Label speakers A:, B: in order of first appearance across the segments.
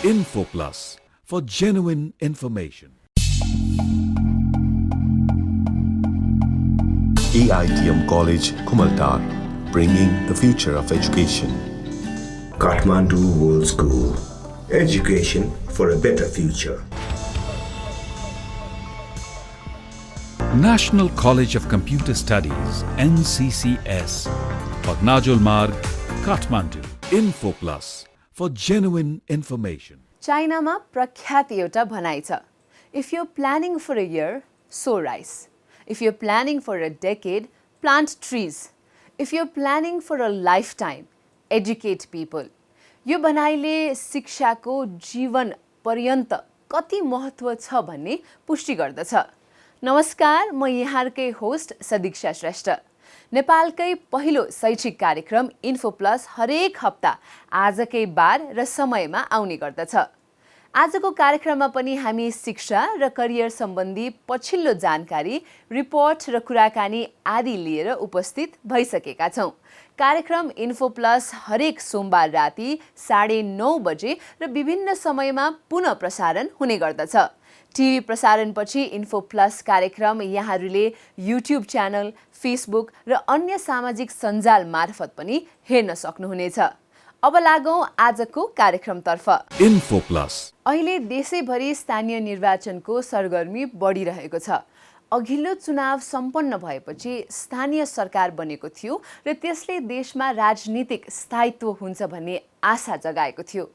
A: Info Plus for genuine information.
B: EITM College, Kumaltar, bringing the future of education.
C: Kathmandu World School, education for a better future.
A: National College of Computer Studies, NCCS, Pagnajul Marg, Kathmandu. Info Plus for genuine information.
D: चाइनामा प्रख्यात एउटा भनाइ छ, If you're planning for a year, sow rice. If you're planning for a decade, plant trees. If you're planning for a lifetime, educate people. यो भनाइले शिक्षाको जीवन पर्यन्त कति महत्त्व छ भन्ने पुष्टि गर्दछ। नमस्कार, म यहाँकै होस्ट सदीक्षा श्रेष्ठ। नेपालकै पहिलो शैक्षिक कार्यक्रम इन्फो प्लस हरेक हप्ता आजकै बार र समयमा आउने गर्दछ। आजको कार्यक्रममा पनि हामी शिक्षा र करियर सम्बन्धी पछिल्लो जानकारी, रिपोर्ट र कुराकानी आदि लिएर उपस्थित भइसकेका छौं। कार्यक्रम इन्फो प्लस हरेक सोमबार राति 9:30 बजे र विभिन्न समयमा पुनः प्रसारण हुने गर्दछ। टिभी प्रसारणपछि इन्फो प्लस कार्यक्रम यहाँहरूले युट्युब च्यानल, फेसबुक र अन्य सामाजिक सञ्जाल मार्फत पनि हेर्न सक्नुहुनेछ। अब लागौं आजको कार्यक्रमतर्फ।
A: Info plus.
D: अहिले देशैभरि स्थानीय निर्वाचनको सरगर्मी बढिरहेको छ। अघिल्लो चुनाव सम्पन्न भएपछि स्थानीय सरकार बनेको थियो र त्यसले देशमा राजनीतिक स्थायित्व हुन्छ भन्ने आशा जगाएको थियो।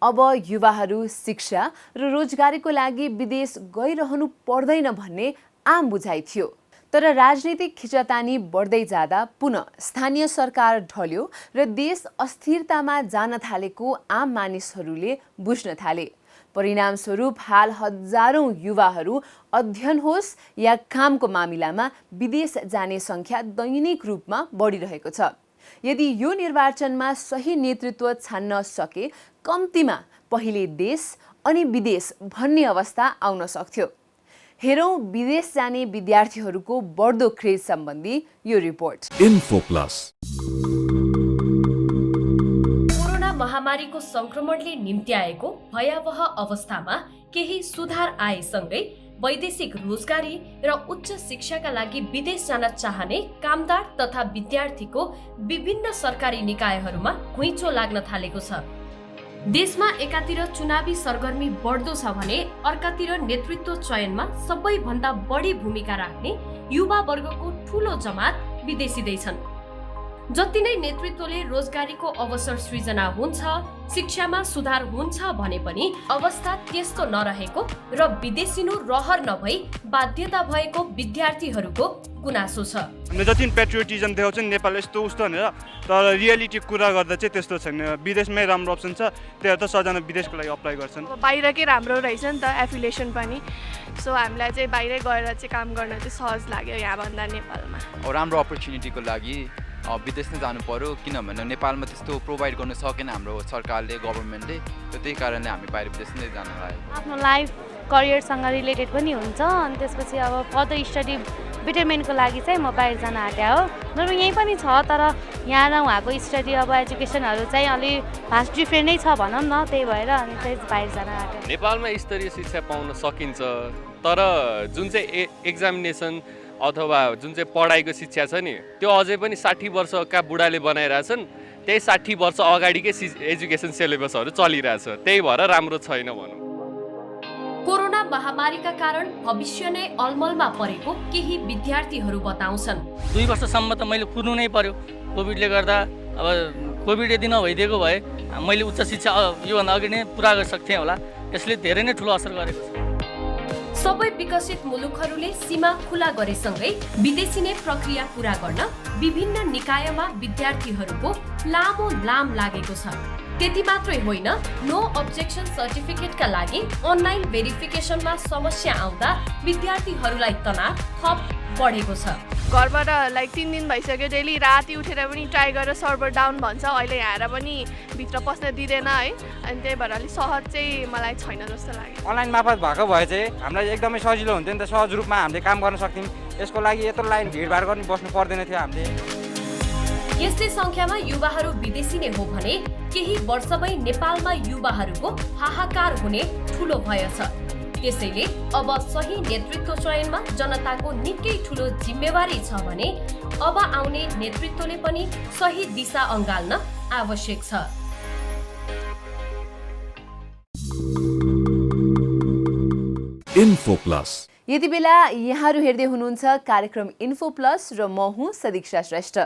D: अब युवाहरू शिक्षा र रोजगारीको लागि विदेश गइरहनु पर्दैन भन्ने आम बुझाइ थियो। तर राजनीतिक खिचतानी बढ्दै जाँदा पुनः स्थानीय सरकार ढल्यो र देश अस्थिरतामा जान थालेको आम मानिसहरूले बुझ्न थाले। परिणामस्वरूप हाल हजारौं युवाहरू अध्ययन होस् या कामको मामिलामा विदेश जाने संख्या दैनिक रूपमा बढिरहेको छ। यदि यो निर्वाचनमा सही नेतृत्व छान्न सके, कम्तीमा पहिले देश अनि विदेश भन्ने अवस्था आउन सक्थ्यो। हेरौं विदेश जाने विद्यार्थीहरूको बढ्दो क्रेज सम्बन्धी यो रिपोर्ट।
A: Info plus.
E: कोरोना महामारीको संक्रमणले निम्त्याएको भयावह अवस्थामा केही सुधार आएसँगै वैदेशिक रोजगारी र उच्च शिक्षाका लागि विदेश जान चाहने कामदार तथा विद्यार्थीको विभिन्न सरकारी निकायहरूमा घुइँचो लाग्न थालेको छ। देशमा एकातिर चुनावी सरगर्मी बढ्दो छ भने अर्कातिर नेतृत्व चयनमा सबैभन्दा बढी भूमिका राख्ने युवा वर्गको ठूलो जमात विदेशिँदैछन्। जति नै नेतृत्वले रोजगारीको अवसर सृजना हुन्छ, शिक्षामा सुधार हुन्छ भने पनि अवस्था त्यस्तो नरहेको र विदेशिनु रहर नभई बाध्यता भएको विद्यार्थीहरूको गुनासो छ।
F: जति पेट्रियोटिजम देखाउँछन् नेपाल यस्तो उस्तो भनेर, तर रियालिटी कुरा गर्दा चाहिँ त्यस्तो छैन। विदेशमै राम्रो अप्सन छ, त्यही त सजना विदेशको लागि अप्लाई गर्छन्।
G: बाहिरकै राम्रो रहेछ नि त एफिलिएसन पनि, सो हामीलाई चाहिँ बाहिरै गएर चाहिँ काम गर्न चाहिँ सहज लाग्यो यहाँभन्दा नेपालमा।
H: राम्रो अपर्च्युनिटीको लागि विदेश नै जानु पर्यो, किनभने नेपालमा त्यस्तो प्रोभाइड गर्न सकेन हाम्रो सरकारले, गभर्मेन्टले। त्यही कारणले हामी बाहिर विदेश नै जान लागेको।
I: आफ्नो लाइफ करियरसँग रिलेटेड पनि हुन्छ, अनि त्यसपछि अब फर्दर स्टडी बेटरमेन्टको लागि चाहिँ म बाहिर जान आँट्या हो। मेरो यहीँ पनि छ, तर यहाँ र उहाँको स्टडी अब एजुकेसनहरू चाहिँ अलि भास्ट डिफ्रेन्ट नै छ भनौँ न, त्यही भएर अनि चाहिँ बाहिर जान आँट्या।
J: नेपालमा स्तरीय शिक्षा पाउन सकिन्छ, तर जुन चाहिँ एक्जामिनेसन अथवा जुन चाहिँ पढाइको शिक्षा छ नि, त्यो अझै पनि 60 वर्षका बुढाले बनाइरहेछन्। त्यही 60 वर्ष अगाडिकै एजुकेसन सिलेबसहरू चलिरहेछ, त्यही भएर राम्रो छैन भनौँ।
E: कोरोना महामारीका कारण भविष्य नै अलमलमा परेको केही विद्यार्थीहरू बताउँछन्।
K: 2 वर्षसम्म त मैले कुर्नु नै पर्यो कोभिडले गर्दा। अब कोभिड यदि नभइदिएको भए मैले उच्च शिक्षा योभन्दा अघि नै पुरा गर्न सक्थेँ होला। यसले धेरै नै ठुलो असर गरेको छ।
E: सबै विकसित मुलुकहरूले सीमा खुला गरेसँगै विदेशिने प्रक्रिया पूरा गर्न विभिन्न निकायमा विद्यार्थीहरूको लामो लाम लागेको छ। त्यति मात्रै होइन, नो अब्जेक्सन सर्टिफिकेटका लागि अनलाइन भेरिफिकेसनमा समस्या आउँदा विद्यार्थीहरूलाई तनाव थप बढेको छ।
G: घरबाट 3 दिन भइसक्यो, डेली राति उठेर पनि ट्राई गरेर सर्भर डाउन भन्छ, अहिले आएर पनि भित्र पस्न दिँदैन है। अनि त्यही भएर अलिक सहज चाहिँ मलाई छैन जस्तो लाग्यो।
L: अनलाइन मार्फत भएको भए चाहिँ हामीलाई एकदमै सजिलो हुन्थ्यो नि त, सहज रूपमा हामीले काम गर्न सक्थ्यौँ। यसको लागि यत्रो लाइन भिडभाड गर्ने बस्नु पर्दैन थियो हामीले।
E: यस्तै संख्यामा युवाहरू विदेशी नै हो भने केही वर्षमै नेपालमा युवाहरूको हाहाकार हुने ठूलो भय छ। त्यसैले अब सही नेतृत्व चयनमा जनताको निकै ठूलो जिम्मेवारी छ भने अब आउने नेतृत्वले पनि सही दिशा अँगाल्न आवश्यक छ।
A: Info plus.
D: यति बेला यहाँहरू हेर्दै हुनुहुन्छ कार्यक्रम इन्फो प्लस र म हुँ सदीक्षा श्रेष्ठ।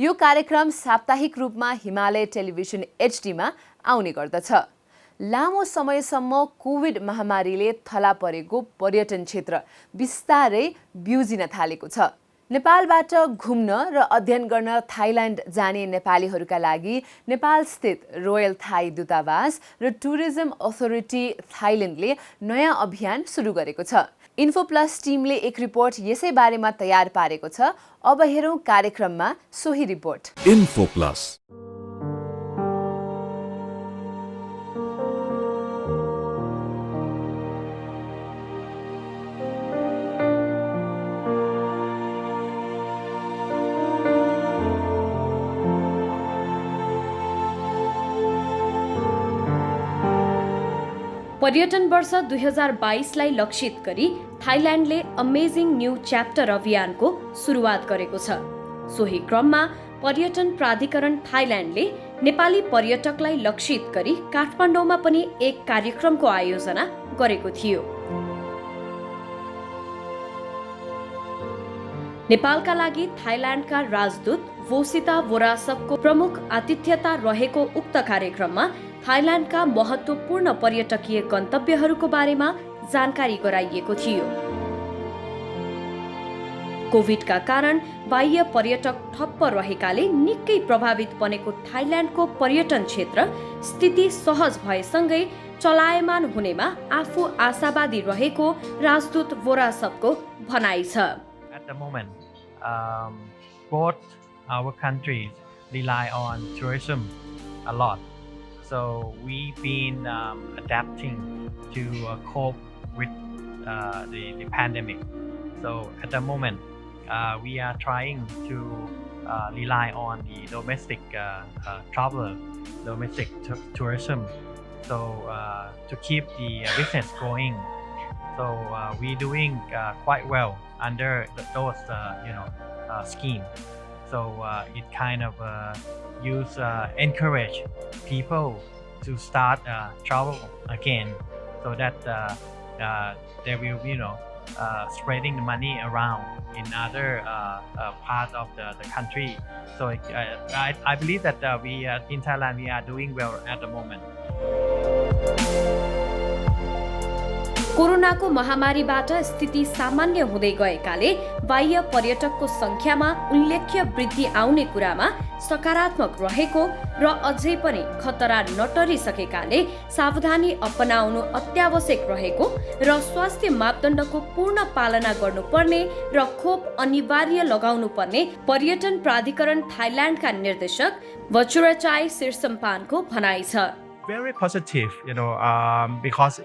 D: यो कार्यक्रम साप्ताहिक रूपमा हिमालय टेलिभिजन एचडीमा आउने गर्दछ। लामो समयसम्म कोभिड महामारीले थला परेको पर्यटन क्षेत्र बिस्तारै ब्युजिन थालेको छ। नेपालबाट घुम्न र अध्ययन गर्न थाइल्यान्ड जाने नेपालीहरूका लागि नेपाल स्थित रोयल थाई दूतावास र टुरिज्म अथोरिटी थाइल्यान्डले नयाँ अभियान सुरु गरेको छ। इन्फो प्लस टिमले एक रिपोर्ट यसै बारेमा तयार पारेको छ। अब हेरौँ कार्यक्रममा सोही रिपोर्ट।
A: Info plus.
E: पर्यटन वर्ष 2022 लाई लक्षित गरी थाइल्यान्डले अमेजिङ न्यू च्याप्टर अभियानको सुरुवात गरेको छ। सोही क्रममा पर्यटन प्राधिकरण थाइल्यान्डले नेपाली पर्यटकलाई लक्षित गरी काठमाडौँमा पनि एक कार्यक्रमको आयोजना गरेको थियो। नेपालका लागि थाइल्यान्डका राजदूत वोसिता वोरासबको प्रमुख आतिथ्यता रहेको उक्त कार्यक्रममा थाइल्यान्डका महत्त्वपूर्ण पर्यटकीय गन्तव्यहरूको बारेमा जानकारी गराइएको थियो। कोभिडका कारण बाह्य पर्यटक ठप्प रहेकाले निकै प्रभावित बनेको थाइल्यान्डको पर्यटन क्षेत्र स्थिति सहज भएसँगै चलायमान हुनेमा आफू आशावादी रहेको राजदूत वोरासबको भनाइ छ।
M: At the moment, both our countries rely on tourism a lot. So we've been adapting to cope with the pandemic. So at the moment, we are trying to rely on the domestic travel, domestic tourism. So to keep the business going. So we're doing quite well under those scheme. So it kind of encourage people to start travel again, so that they will spreading the money around in other part of the country. So I believe that we in Thailand we are doing well at the moment.
E: कोरोनाको महामारीबाट स्थिति सामान्य हुँदै गएकाले बाह्य पर्यटकको संख्यामा उल्लेख्य वृद्धि आउने कुरामा सकारात्मक रहेको र अझै पनि खतरा नटरिसकेकाले सावधानी अपनाउनु अत्यावश्यक रहेको र स्वास्थ्य मापदण्डको पूर्ण पालना गर्नुपर्ने र खोप अनिवार्य लगाउनुपर्ने पर्यटन प्राधिकरण थाइल्यान्डका निर्देशक वचुराचाई सिरसम्पानको भनाइ छ।
N: Very positive, because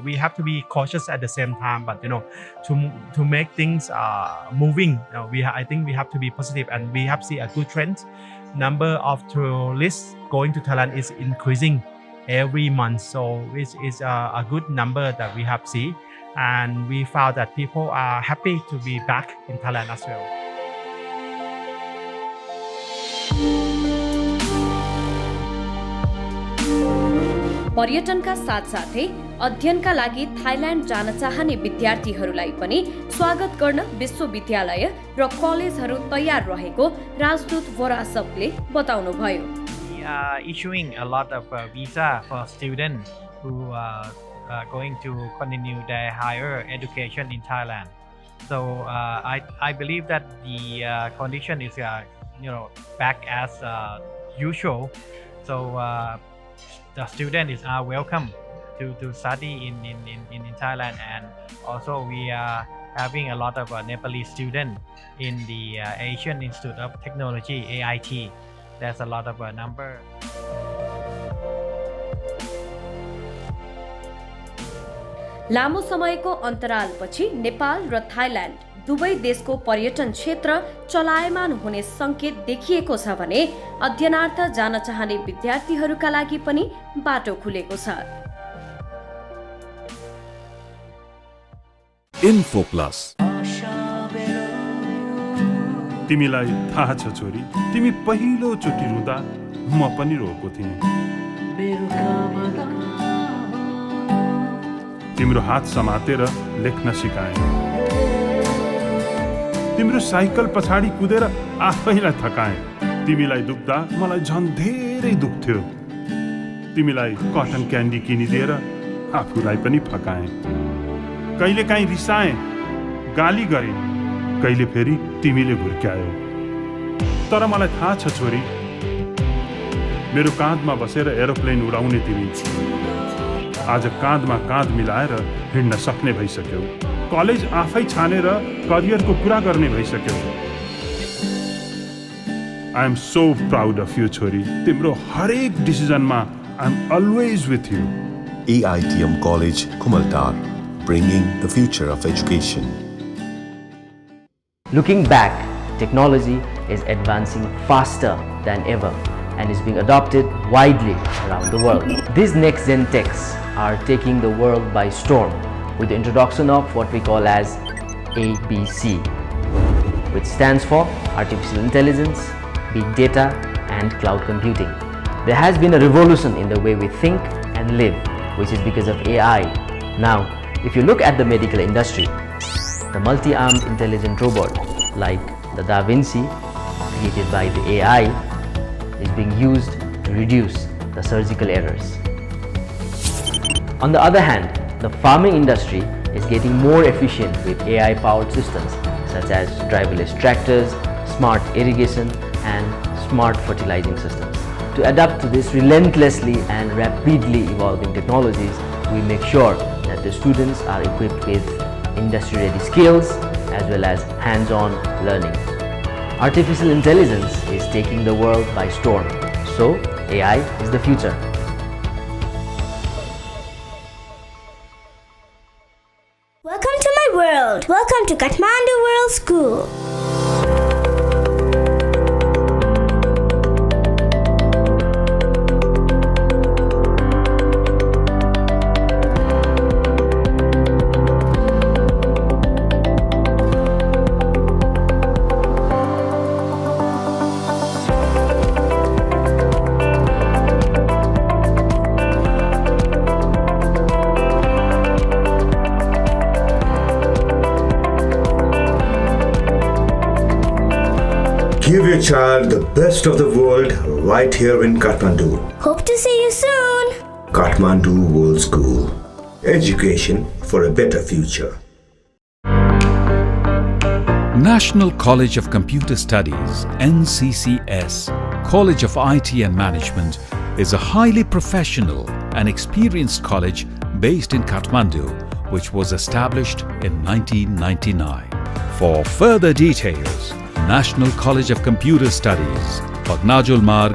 N: we have to be cautious at the same time, but to make things moving, I think we have to be positive, and we have seen a good trend. Number of tourists going to Thailand is increasing every month, so it is a good number that we have seen, and we found that people are happy to be back in Thailand as well.
E: पर्यटनका साथसाथै अध्ययनका लागि Thailand जान चाहने विद्यार्थीहरूलाई पनि स्वागत गर्न विश्वविद्यालय र कलेजहरू तयार रहेको राजदूत वोरासबले बताउनुभयो।
M: We are issuing a lot of visa for students who are going to continue their higher education in Thailand. So I believe that the condition is back as usual. So the students are welcome to study in Thailand, and also we are having a lot of Nepalese students in the Asian Institute of Technology (AIT). There's a lot of number.
E: लामो समयको अन्तरालपछि नेपाल र Thailand दुवै देशको पर्यटन क्षेत्र चलायमान हुने संकेत देखिएको छ भने अध्ययनार्थ जान चाहने विद्यार्थीहरूका लागि पनि बाटो खुलेको छ।
A: Info Plus.
O: तिमीलाई थाहा छ छोरी, तिमी पहिलो चोटि रुँदा म पनि रोएको थिएँ। तिम्रो हात समातेर लेख्न सिकाएँ। तिम्रो साइकल पछाडि कुदेर आफैलाई थकाएँ। तिमीलाई दुख्दा मलाई झन् धेरै दुख्थ्यो। तिमीलाई कटन क्यान्डी किनिदिएर आफूलाई पनि फकाएँ। कहिले काहीँ रिसाएँ, गाली गरेँ, कहिले फेरि तिमीले हुर्क्यायो। तर मलाई थाहा छ छोरी, मेरो काँधमा बसेर एरोप्लेन उडाउने तिमी आज काँधमा काँध मिलाएर हिँड्न सक्ने भइसक्यौ। कलेज आफै छानेर करियरको कुरा गर्ने भइसक्यौ। I am so proud of you छोरी। तिम्रो हरेक डिसिजनमा I am always with you.
B: AITM College, Kumaltar, bringing the future of education.
P: Looking back, technology is advancing faster than ever and is being adopted widely around the world. These next-gen techs are taking the world by storm with the introduction of what we call as ABC, which stands for Artificial Intelligence, Big Data and Cloud Computing. There has been a revolution in the way we think and live, which is because of AI. Now, if you look at the medical industry, the multi-armed intelligent robot like the Da Vinci, created by the AI, is being used to reduce the surgical errors. On the other hand, the farming industry is getting more efficient with AI-powered systems such as driverless tractors, smart irrigation, and smart fertilizing systems. To adapt to this relentlessly and rapidly evolving technologies, we make sure that the students are equipped with industry-ready skills as well as hands-on learning. Artificial intelligence is taking the world by storm, so AI is the future.
Q: Welcome to my world. Welcome to Kathmandu World School.
C: Give your child the best of the world right here in Kathmandu.
Q: Hope to see you soon.
C: Kathmandu World School. Education for a better future.
A: National College of Computer Studies, NCCS, College of IT and Management, is a highly professional and experienced college based in Kathmandu, which was established in 1999. For further details, National College of Computer Studies, Najul Marg,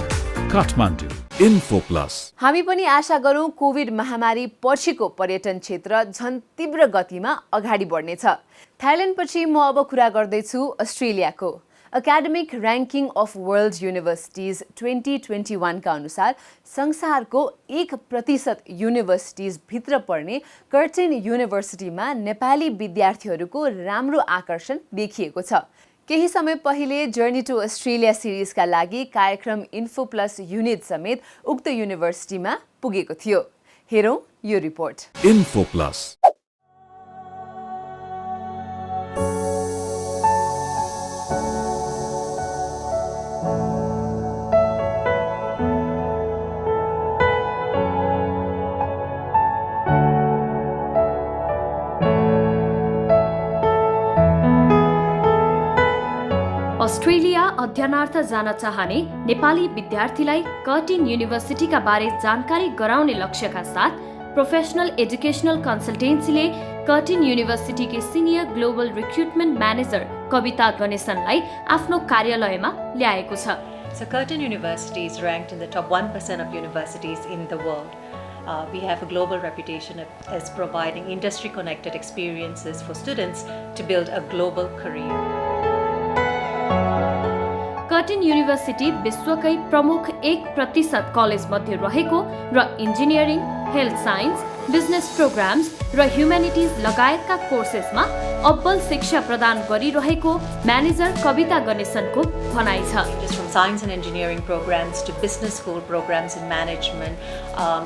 A: Kathmandu. Info Plus.
D: हामी पनि आशा गरौँ covid महामारी पछिको पर्यटन क्षेत्र झन् तीव्र गतिमा अगाडि बढ्नेछ। थाइल्यान्डपछि म अब कुरा गर्दैछु अस्ट्रेलियाको। Academic ranking of world universities 2021 का अनुसार संसारको 1% युनिभर्सिटिज भित्र पर्ने कर्टिन युनिभर्सिटीमा नेपाली विद्यार्थीहरूको राम्रो आकर्षण देखिएको छ। केही समय पहिले जर्नी टु अस्ट्रेलिया सिरिजका लागि कार्यक्रम इन्फो प्लस युनिट समेत उक्त युनिभर्सिटीमा पुगेको थियो। हेरौँ यो रिपोर्ट।
A: Info plus.
E: अस्ट्रेलिया अध्ययनार्थ जान चाहने नेपाली विद्यार्थीलाई कर्टिन युनिभर्सिटीका बारे जानकारी गराउने लक्ष्यका साथ प्रोफेसनल एजुकेशनल कन्सल्टेन्सीले कर्टिन युनिभर्सिटीकी senior global recruitment manager Kavita गणेशनलाई आफ्नो कार्यालयमा ल्याएको छ।
R: So Curtin University is ranked in the top 1% of universities in the world. we have a global reputation as providing industry-connected experiences for students to build a global career.
E: Curtin university विश्वकै प्रमुख 1% college मध्ये रहेको र engineering, health science, business programmes र humanities लगायतका कोर्सेसमा अब्बल शिक्षा प्रदान गरिरहेको म्यानेजर कविता गणेशनको भनाइ छ।
R: From science and engineering programs to business school programs in management,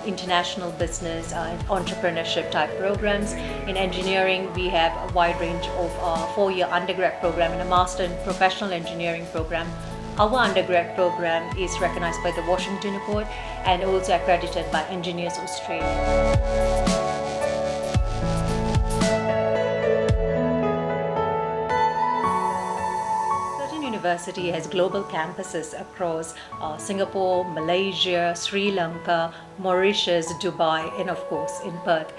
R: international business, entrepreneurship type programs. In engineering, we have a wide range of 4-year undergrad program and a master in professional engineering program. Our undergrad program is recognized by the Washington Accord and also accredited by Engineers Australia. University has global campuses across Singapore, Malaysia, Sri Lanka, Mauritius, Dubai, and of course in Perth.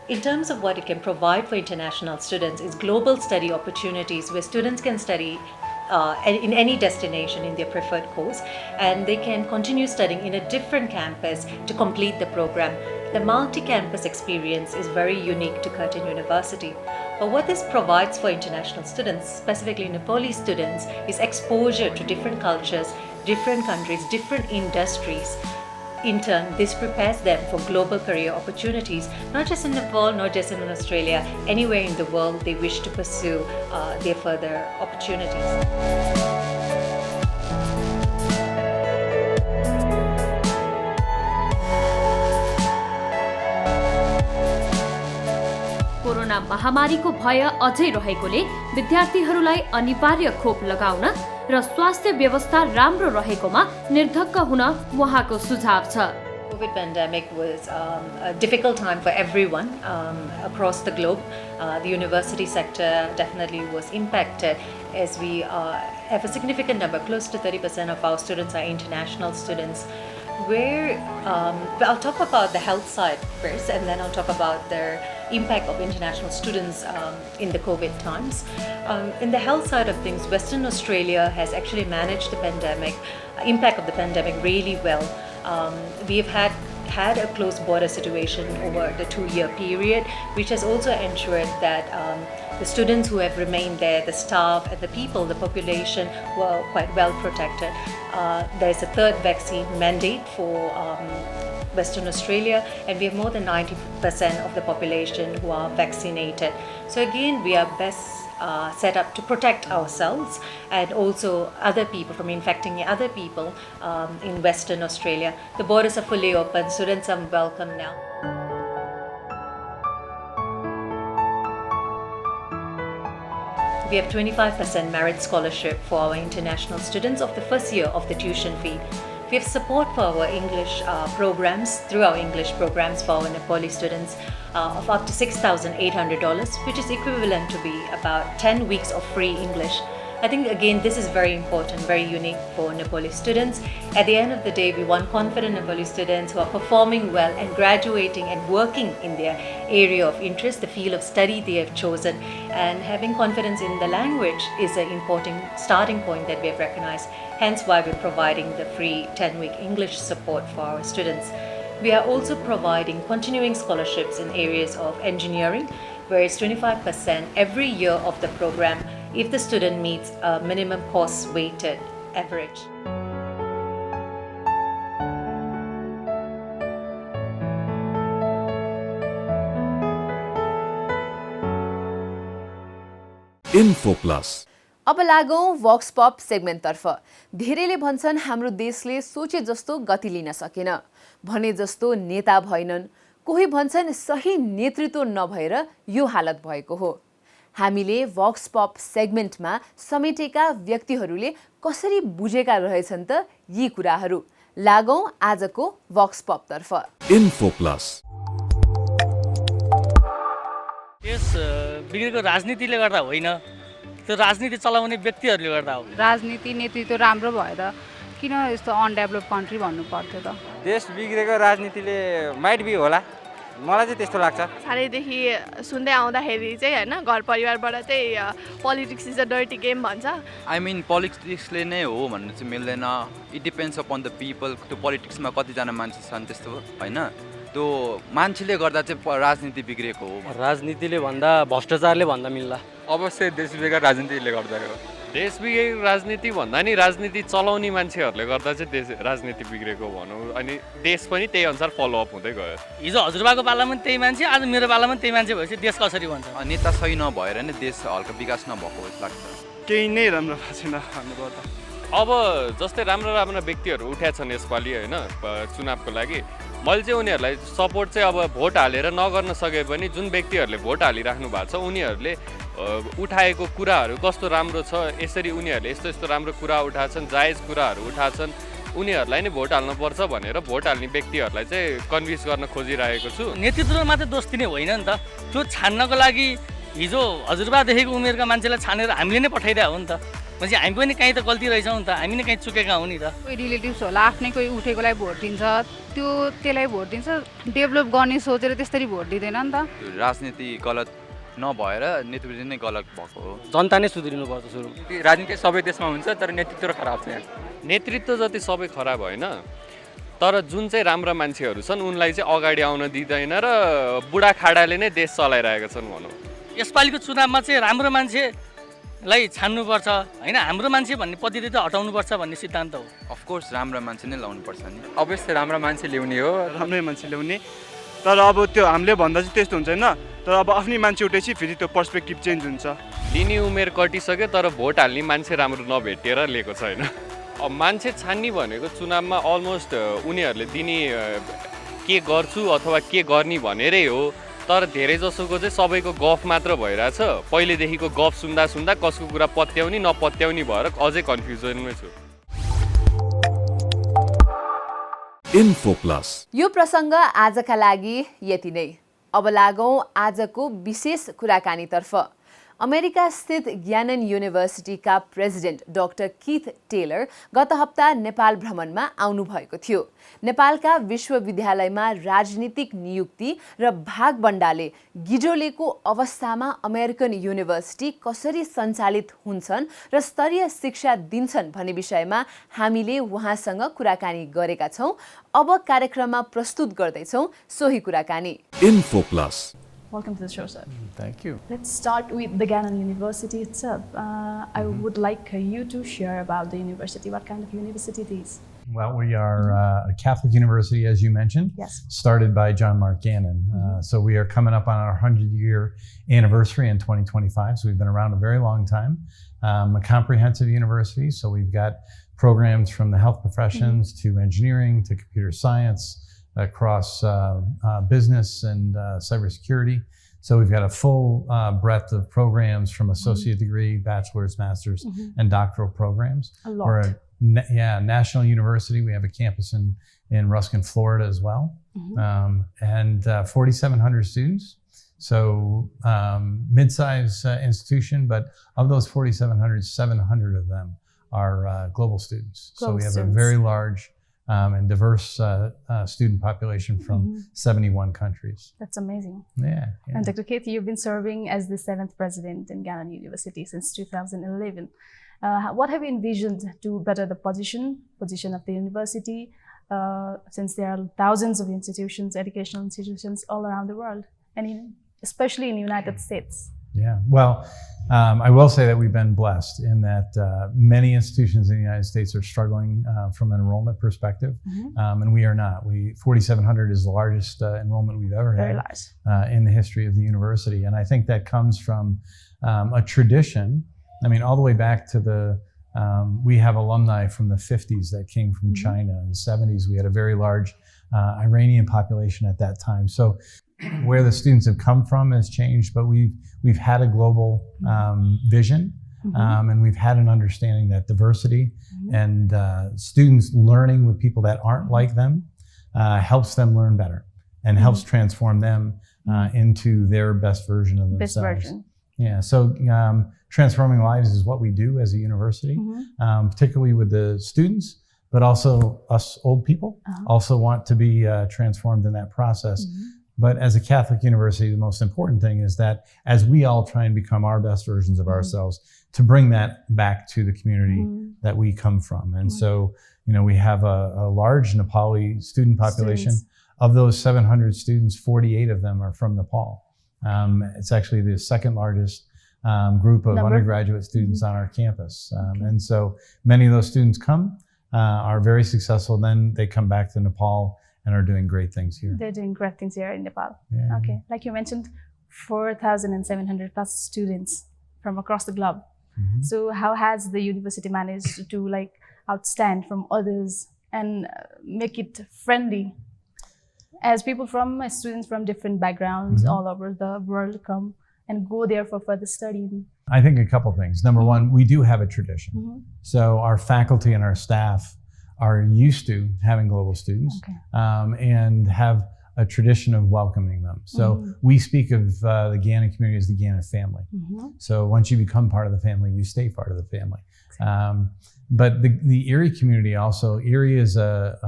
R: In terms of what it can provide for international students is global study opportunities where students can study in any destination in their preferred course, and they can continue studying in a different campus to complete the program. The multi-campus experience is very unique to Curtin University. But what this provides for international students, specifically Nepali students, is exposure to different cultures, different countries, different industries. In turn, this prepares them for global career opportunities, not just in Nepal, not just in Australia, anywhere in the world they wish to pursue their further opportunities.
E: Corona महामारीको भय अझै रहेकोले विद्यार्थीहरूलाई अनिवार्य खोप लगाउन र स्वास्थ्य व्यवस्था राम्रो रहेकोमा निर्धक्क हुन उहाँको सुझाव छ।
R: COVID pandemic was a difficult time for everyone across the globe. The university sector definitely was impacted as we have a significant number, close to 30% of our students are international students. I'll talk about the health side first, and then I'll talk about the impact of international students in the COVID times. In the health side of things, Western Australia has actually managed the impact of the pandemic really well. We've had a close border situation over the 2-year period, which has also ensured that the students who have remained there, the staff and the people, the population were quite well protected. There's a third vaccine mandate for Western Australia, and we have more than 90% of the population who are vaccinated. So again, we are best set up to protect ourselves and also other people from infecting other people in Western Australia. The borders are fully open, students are welcome now. We have 25% merit scholarship for our international students of the first year of the tuition fee. We have support for our English programs, through our English programs for our Nepali students of up to $6,800, which is equivalent to be about 10 weeks of free English. I think again this is very important, very unique for Nepali students. At the end of the day, we want confident Nepali students who are performing well and graduating and working in their area of interest, the field of study they have chosen, and having confidence in the language is an important starting point that we have recognized. Hence why we're providing the free 10-week English support for our students. We are also providing continuing scholarships in areas of engineering, where it's 25% every year of the program if the student meets a minimum course weighted average.
A: Info Plus.
D: अब लागौं works पप सेगमेन्टतर्फ। धेरैले भन्छन् हाम्रो देशले सोचे जस्तो गति लिन सकेन, भने जस्तो नेता भएनन्, कोही भन्छन् सही नेतृत्व नभएर यो हालत भएको हो। हामीले वक्स पप सेगमेन्टमा समेटेका व्यक्तिहरूले कसरी बुझेका रहेछन् त यी कुराहरू। लागौं आजको वक्स पप तर्फ।
A: Info Plus.
K: यस बिग्रेको राजनीतिले गर्दा होइन, त्यो राजनीति चलाउने व्यक्तिहरूले गर्दा हो।
S: राजनीति नेतृत्व राम्रो भएर किन यस्तो अनडेभलप कन्ट्री भन्नु पर्थ्यो त?
L: देश बिग्रेको राजनीतिले माइट बी होला, मलाई चाहिँ त्यस्तो लाग्छ।
G: सानैदेखि सुन्दै आउँदाखेरि चाहिँ हैन घर परिवारबाट चाहिँ politics is a dirty game भन्छ।
H: आई मिन पोलिटिक्सले नै हो भन्नु चाहिँ मिल्दैन। It depends upon the people. त्यो पोलिटिक्समा कतिजना मान्छे छन् त्यस्तो हैन। त्यो मान्छेले गर्दा चाहिँ राजनीति बिग्रेको हो।
T: राजनीतिले भन्दा भ्रष्टाचारले भन्दा मिल्ला।
J: अवश्य देश बिगार राजनीतिले गर्दा हो। देश बिगार राजनीति भन्दा नि राजनीति चलाउने मान्छेहरूले गर्दा चाहिँ देश राजनीति बिग्रेको भनौँ, अनि देश पनि त्यही अनुसार फलोअप हुँदै गयो।
K: हिजो हजुरबाको पालामा पनि त्यही मान्छे, आज मेरो पालामा पनि त्यही मान्छे भएपछि देश कसरी बन्छ?
H: नेता सही नभएर नै देश हल्का विकास नभएको जस्तो लाग्छ।
F: केही नै राम्रो भएको छैन भन्नुपर्दा।
J: अब जस्तै राम्रो राम्रो व्यक्तिहरू उठ्या छन् यसपालि होइन चुनावको लागि, मैले चाहिँ उनीहरूलाई सपोर्ट चाहिँ अब भोट हालेर नगर्न सके पनि जुन व्यक्तिहरूले भोट हालिराख्नु भएको छ उनीहरूले उठाएको कुराहरू कस्तो राम्रो छ, यसरी उनीहरूले यस्तो यस्तो राम्रो कुरा उठाएछन्, जायज कुराहरू उठाएछन्, उनीहरूलाई नै भोट हाल्नुपर्छ भनेर भोट हाल्ने व्यक्तिहरूलाई चाहिँ कन्भिन्स गर्न खोजिरहेको छु।
K: नेतृत्वमा मात्रै दोष दिने होइन नि त, त्यो छान्नको लागि हिजो हजुरबादेखिको उमेरका मान्छेलाई छानेर हामीले नै पठाइदिएको हो नि त। भनेपछि हामी पनि कहीँ त गल्ती रहेछौँ नि त, हामी नै कहीँ चुकेका हो नि त।
S: कोही रिलेटिभ्स होला आफ्नै कोही उठेकोलाई भोट दिन्छ, त्यसलाई भोट दिन्छ, डेभलप गर्ने सोचेर त्यसरी भोट दिँदैन नि त।
H: राजनीति गलत नभएर नेतृत्व नै गलत भएको हो।
T: जनता नै सुध्रिनु पर्छ सुरु।
L: राजनीति सबै देशमा हुन्छ तर नेतृत्व खराब छ यहाँ।
J: नेतृत्व जति सबै खराब होइन, तर जुन चाहिँ राम्रा मान्छेहरू छन् उनलाई चाहिँ अगाडि आउन दिँदैन र बुढाखाडाले नै देश चलाइरहेका छन् भनौँ।
K: यसपालिको चुनावमा चाहिँ राम्रो मान्छेलाई छान्नुपर्छ होइन, हाम्रो मान्छे भन्ने पद्धति त हटाउनुपर्छ भन्ने सिद्धान्त हो।
H: अफकोर्स राम्रो मान्छे नै ल्याउनुपर्छ नि।
L: अवश्य राम्रो मान्छे ल्याउने हो,
F: राम्रै मान्छे ल्याउने। तर अब त्यो हामीले भन्दा चाहिँ त्यस्तो हुन्छ होइन, तर अब आफ्नै मान्छे उठेपछि फेरि त्यो पर्सपेक्टिभ चेन्ज हुन्छ।
J: लिने उमेर कटिसक्यो तर भोट हाल्ने मान्छे राम्रो नभेटेर लिएको छैन। अब मान्छे छान्ने भनेको चुनावमा अलमोस्ट उनीहरूले दिने के गर्छु अथवा के गर्ने भनेरै हो, तर धेरै जसोको चाहिँ सबैको गफ मात्र भइरहेछ। पहिलेदेखिको गफ सुन्दा सुन्दा कसको कुरा पत्याउने नपत्याउने भएर अझै कन्फ्युजनमै छु।
A: इन्फो प्लस
D: यो प्रसङ्ग आजका लागि यति नै। अब लागौँ आजको विशेष कुराकानीतर्फ। अमेरिका स्थित ज्ञानन युनिभर्सिटीका प्रेसिडेन्ट डाक्टर कीथ टेलर गत हप्ता नेपाल भ्रमणमा आउनुभएको थियो। नेपालका विश्वविद्यालयमा राजनीतिक नियुक्ति र भागबण्डाले गिजोलेको अवस्थामा अमेरिकन युनिभर्सिटी कसरी सञ्चालित हुन्छन् र स्तरीय शिक्षा दिन्छन् भन्ने विषयमा हामीले उहाँसँग कुराकानी गरेका छौँ। अब कार्यक्रममा प्रस्तुत गर्दैछौँ सोही कुराकानी।
A: Info plus.
U: Welcome to the show, sir.
V: Thank you.
U: Let's start with the Gannon University itself. I would like you to share about the university. What kind of university it is?
V: Well, we are a Catholic university, as you mentioned.
U: Yes.
V: Started by John Mark Gannon. So we are coming up on our 100-year anniversary in 2025. So we've been around a very long time. A comprehensive university. So we've got programs from the health professions to engineering to computer science, across business and cybersecurity. So we've got a full breadth of programs from associate degree, bachelor's, master's, and doctoral programs.
U: A lot.
V: We're a national university. We have a campus in Ruskin, Florida as well, and 4,700 students. So mid-size institution, but of those 4,700, 700 of them are global students. So we have a very large and diverse student population from 71 countries.
U: That's amazing.
V: Yeah.
U: And Dr. Keith, you've been serving as the 7th president in Gannon University since 2011. What have you envisioned to better the position of the university, since there are thousands of institutions, educational institutions all around the world, and especially in the United States?
V: Yeah, well, I will say that we've been blessed in that many institutions in the United States are struggling from an enrollment perspective, and we are not. 4,700 is the largest enrollment we've ever had in the history of the university, and I think that comes from a tradition. I mean, all the way back to we have alumni from the 50s that came from China. In the 70s, we had a very large Iranian population at that time. So where the students have come from has changed, but we've had a global vision, and we've had an understanding that diversity and students learning with people that aren't like them helps them learn better and helps transform them into their best version of themselves.
U: Best version.
V: Yeah, so transforming lives is what we do as a university, particularly with the students, but also us old people also want to be transformed in that process. But as a Catholic university, the most important thing is that as we all try and become our best versions of ourselves, to bring that back to the community that we come from. And so, we have a large Nepali student population. Of those 700 students, 48 of them are from Nepal. It's actually the second largest group of undergraduate students on our campus. And so many of those students come, are very successful, then they come back to Nepal and are doing great things here.
U: They're doing great things here in Nepal.
V: Yeah.
U: Okay, like you mentioned, 4,700 plus students from across the globe. So how has the university managed to like outstand from others and make it friendly as people from students from different backgrounds all over the world come and go there for further study?
V: I think a couple things. Number one, we do have a tradition. So our faculty and our staff are used to having global students and have a tradition of welcoming them. So we speak of the Gannon community as the Gannon family. So once you become part of the family, you stay part of the family. But the Erie community also, Erie is a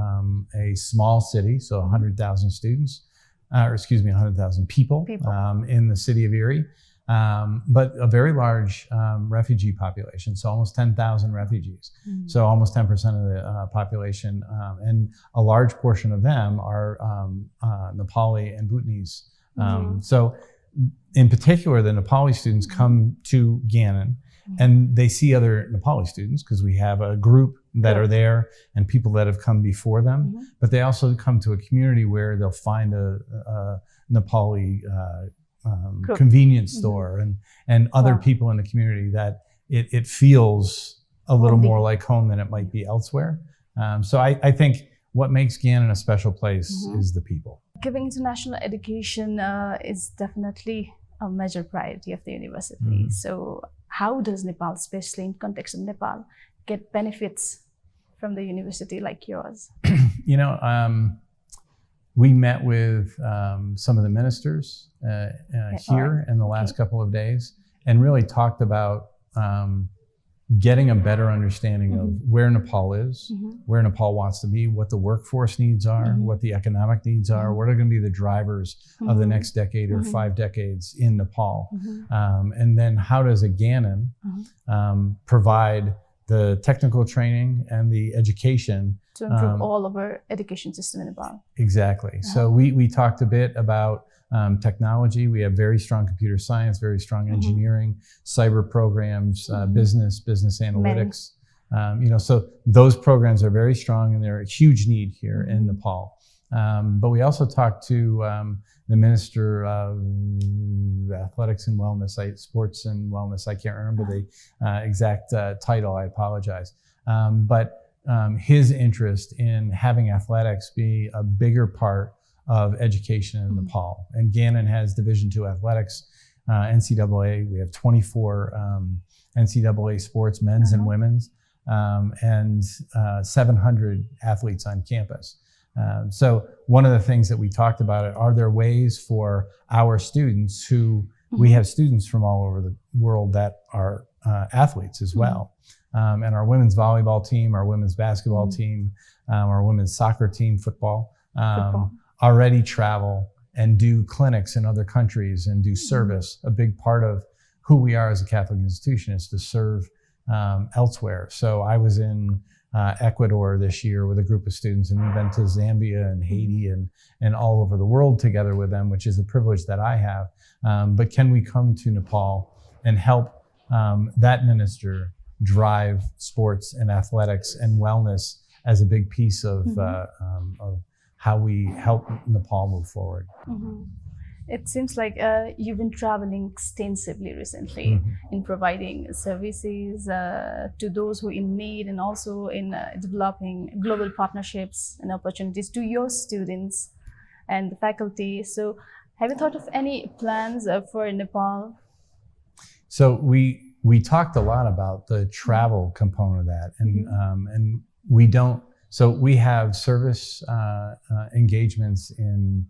V: small city, so 100,000 students, or excuse me, 100,000 people. In the city of Erie. But a very large refugee population, so almost 10,000 refugees. So almost 10% of the population, and a large portion of them are Nepali and Bhutanese. So in particular, the Nepali students come to Gannon and they see other Nepali students because we have a group that are there and people that have come before them, but they also come to a community where they'll find a Nepali convenience store and other people in the community that it feels a little more like home than it might be elsewhere. So I think what makes Gannon a special place is the people.
U: Giving international education is definitely a major priority of the university. So how does Nepal, especially in context of Nepal, get benefits from the university like yours?
V: You know, we met with some of the ministers here in the last couple of days and really talked about getting a better understanding of where Nepal is, where Nepal wants to be, what the workforce needs are, what the economic needs are, what are going to be the drivers of the next decade or 5 decades in Nepal. And then how does a Gannon provide the technical training and the education
U: to improve all of our education system in Nepal?
V: Exactly. So we talked a bit about technology. We have very strong computer science, very strong engineering, cyber programs, business analytics. So those programs are very strong and they're a huge need here in Nepal. But we also talked to the Minister of Athletics and Wellness, Sports and Wellness. I can't remember the exact title, I apologize. But his interest in having athletics be a bigger part of education in Nepal. And Gannon has Division II athletics, NCAA. We have 24 NCAA sports, men's and women's, and 700 athletes on campus. So one of the things that we talked about are there ways for our students who, we have students from all over the world that are athletes as well. And our women's volleyball team, our women's basketball team, our women's soccer team, football. Already travel and do clinics in other countries and do service. A big part of who we are as a Catholic institution is to serve elsewhere. So I was in Ecuador this year with a group of students, and we've been to Zambia and Haiti and all over the world together with them, which is a privilege that I have. But can we come to Nepal and help that minister drive sports and athletics and wellness as a big piece of how we help Nepal move forward?
U: It seems like you've been traveling extensively recently in providing services to those who are in need and also in developing global partnerships and opportunities to your students and the faculty. So have you thought of any plans for Nepal?
V: So we talked a lot about the travel component of that, and we don't. So we have service engagements in,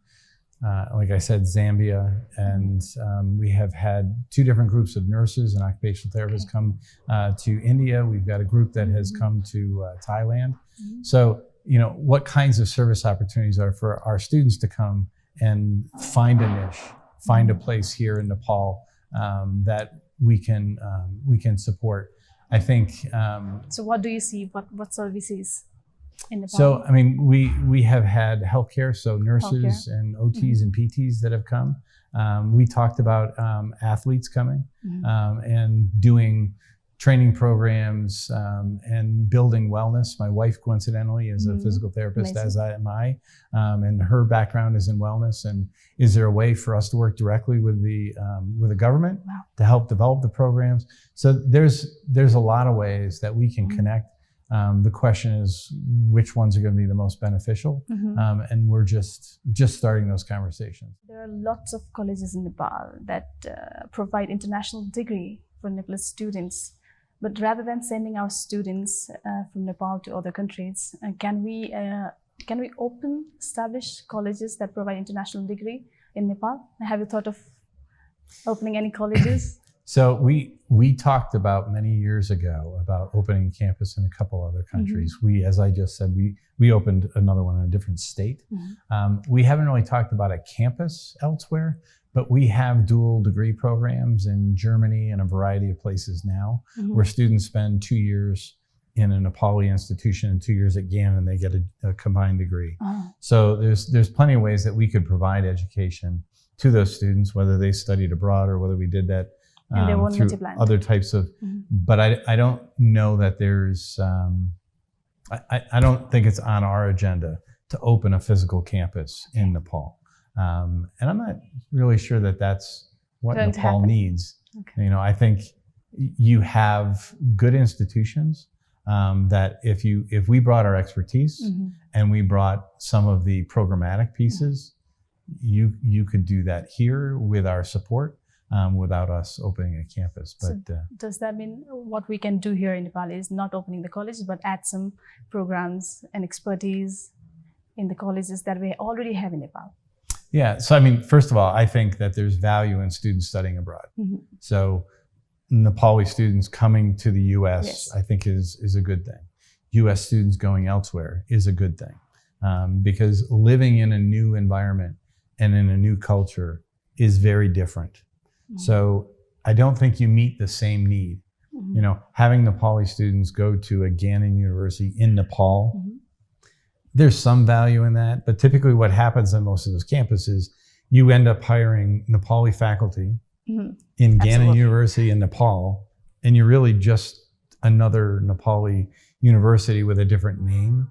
V: like I said, Zambia, and we have had 2 different groups of nurses and occupational therapists come to India. We've got a group that has come to Thailand. So, what kinds of service opportunities are for our students to come and find a niche, find a place here in Nepal that we can support? I think.
U: So what do you see? What services? in Nepal?
V: So, I mean, we have had healthcare, so nurses and OTs and PTs that have come. We talked about athletes coming and doing training programs and building wellness. My wife, coincidentally, is a physical therapist, as am I, and her background is in wellness. And is there a way for us to work directly with the government to help develop the programs? So there's a lot of ways that we can connect. The question is which ones are going to be the most beneficial, and we're just starting those conversations.
U: There are lots of colleges in Nepal that provide international degree for Nepalese students. But rather than sending our students from Nepal to other countries, can we establish colleges that provide international degree in Nepal? Have you thought of opening any colleges?
V: So we talked about many years ago about opening a campus in a couple other countries. We, as I just said, we opened another one in a different state. We haven't really talked about a campus elsewhere, but we have dual degree programs in Germany and a variety of places now, where students spend 2 years in a Nepali institution and 2 years at Ghana, and they get a combined degree. So there's plenty of ways that we could provide education to those students, whether they studied abroad or whether we did that through other types of. But I don't know that there's. I don't think it's on our agenda to open a physical campus in Nepal. And I'm not really sure that that's what Nepal needs. You know, I think you have good institutions that if we brought our expertise and we brought some of the programmatic pieces, you could do that here with our support without us opening a campus. But
U: so does that mean what we can do here in Nepal is not opening the colleges, but add some programs and expertise in the colleges that we already have in Nepal?
V: Yeah, so I mean, first of all, I think that there's value in students studying abroad. So Nepali students coming to the US, I think is a good thing. US students going elsewhere is a good thing, because living in a new environment and in a new culture is very different. So I don't think you meet the same need. You know, having Nepali students go to a Ghanan university in Nepal, there's some value in that, but typically what happens on most of those campuses, you end up hiring Nepali faculty in Ghana University in Nepal, and you're really just another Nepali university with a different name.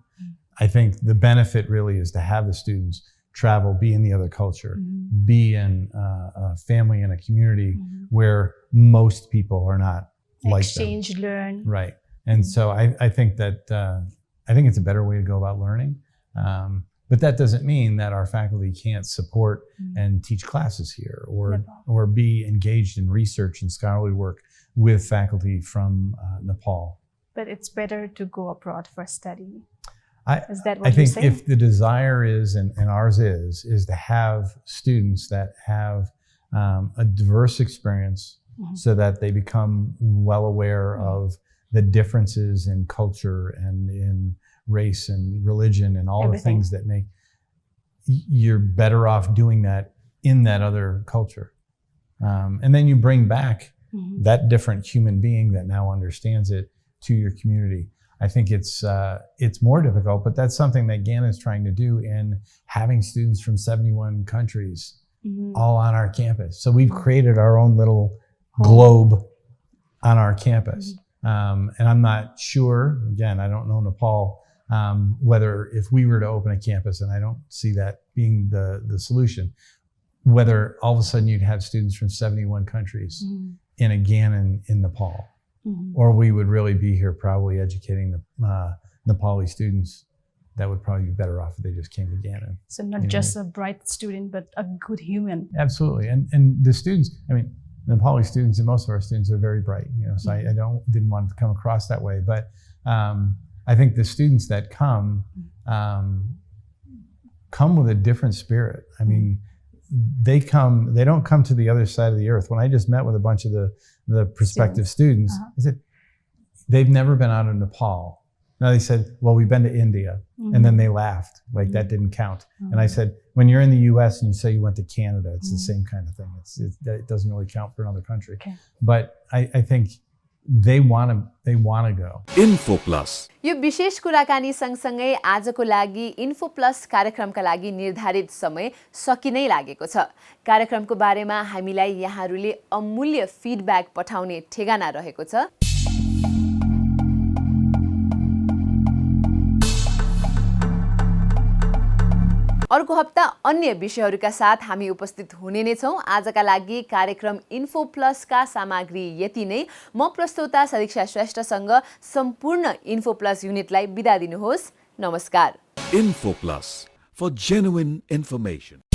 V: I think the benefit really is to have the students travel, be in the other culture, be in a family and a community where most people are not like them.
U: Exchange, learn.
V: Right. And so I think that I think it's a better way to go about learning. But that doesn't mean that our faculty can't support and teach classes here or be engaged in research and scholarly work with faculty from Nepal.
U: But it's better to go abroad for study. Is that what
V: I think
U: you're saying?
V: if the desire is, and ours is to have students that have a diverse experience so that they become well aware of the differences in culture and in race and religion and all the things that make, you're better off doing that in that other culture. And then you bring back that different human being that now understands it to your community. I think it's more difficult, but that's something that Ghana is trying to do in having students from 71 countries all on our campus. So we've created our own little globe on our campus. And I'm not sure, again, I don't know Nepal, whether if we were to open a campus, and I don't see that being the solution, whether all of a sudden you'd have students from 71 countries in a Ghana in Nepal. Or we would really be here probably educating the Nepali students that would probably be better off if they just came to Ghana.
U: So not just a bright student, but a good human.
V: Absolutely. And the students, I mean, the Nepali students and most of our students are very bright, you know, so I didn't want it to come across that way. But I think the students that come with a different spirit. I mean, they don't come to the other side of the earth. When I just met with a bunch of the prospective students, I said, they've never been out of Nepal. Now they said, well, we've been to India. And then they laughed, like that didn't count. And I said, when you're in the US and you say you went to Canada, it's the same kind of thing. It doesn't really count for another country. But I think they want to go.
A: Info Plus.
D: यो विशेष कुराकानी सँगसँगै आजको लागि info plus कार्यक्रमका लागि निर्धारित समय सकिनै लागेको छ। कार्यक्रमको बारेमा हामीलाई यहाँहरूले अमूल्य फिडब्याक पठाउने ठेगाना रहेको छ। अर्को हप्ता अन्य विषयहरूका साथ हामी उपस्थित हुने नै छौं। आजका लागि कार्यक्रम इन्फो प्लसका सामग्री यति नै। म प्रस्तोता सदीक्षा श्रेष्ठसँग सम्पूर्ण इन्फो प्लस युनिटलाई बिदा दिनुहोस्। नमस्कार।
A: Info Plus for genuine information.